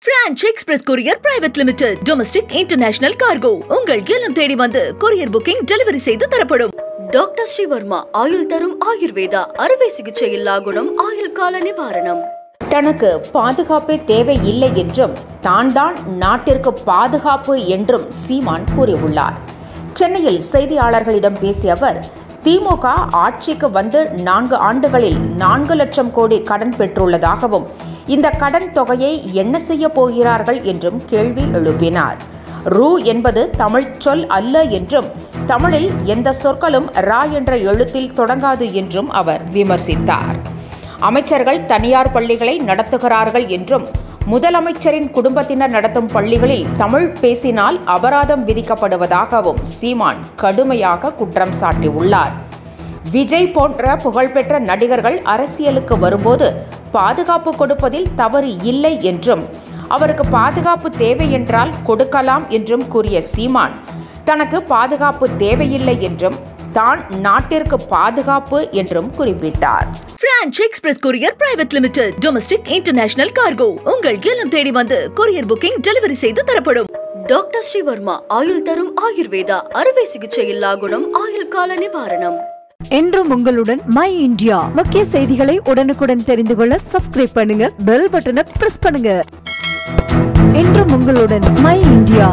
French Express Courier Private Limited, Domestic International Cargo. உங்கள் இல்லம் தேடி வந்து courier booking delivery செய்து தரப்படும். டாக்டர் ஸ்ரீவர்மா ஆயுள் தரும் ஆயுர்வேதா அறுவை சிகிச்சை இல்லா குணம் ஆயுள் கால நிவாரணம். தனக்கு பாதுகாப்பே தேவை இல்லை என்றும் தான் நாட்டிற்கு பாதுகாப்பு என்றும் சீமான் கூறியுள்ளார். சென்னையில் செய்தியாளர்களிடம் பேசிய அவர், திமுக ஆட்சிக்கு வந்து 4 ஆண்டுகளில் 4 லட்சம் கோடி கடன் பெற்றுள்ளதாகவும் இந்த கடன் தொகையை என்ன செய்ய போகிறார்கள் என்றும் கேள்வி எழுப்பினார். ரூ என்பது தமிழ் சொல் அல்ல என்றும் தமிழில் எந்த சொற்களும் ரா என்ற எழுத்தில் தொடங்காது என்றும் அவர் விமர்சித்தார். அமைச்சர்கள் தனியார் பள்ளிகளை நடத்துகிறார்கள் என்றும் முதலமைச்சரின் குடும்பத்தினர் நடத்தும் பள்ளிகளில் தமிழ் பேசினால் அபராதம் விதிக்கப்படுவதாகவும் சீமான் கடுமையாக குற்றம் சாட்டியுள்ளார். விஜய் போன்ற புகழ்பெற்ற நடிகர்கள் அரசியலுக்கு வரும்போது பாதுகாப்பு கொடுப்பதில் தவறு இல்லை என்றும் அவருக்கு பாதுகாப்பு தேவை என்றால் கொடுக்கலாம் என்றும் கூறிய சீமான், தனக்கு பாதுகாப்பு தேவையில்லை என்றும் தான் நாட்டிற்கு பாதுகாப்பு என்றும் குறிப்பிட்டார். French Express Courier Private Limited, Domestic International Cargo. உங்கள் இல்லம் தேடி வந்து courier booking delivery செய்து தரப்படும். டாக்டர் ஸ்ரீவர்மா ஆயுள் தரும் ஆயுர்வேதா அறுவை சிகிச்சை இல்லா குணம் ஆயுள் கால நிவாரணம். என்றும் உங்களுடன் மை இந்தியா. முக்கிய செய்திகளை உடனுக்குடன் தெரிந்து கொள்ள சப்ஸ்கிரைப் பண்ணுங்க, பெல் பட்டனை பிரஸ் பண்ணுங்க. என்றும் உங்களுடன் மை இந்தியா.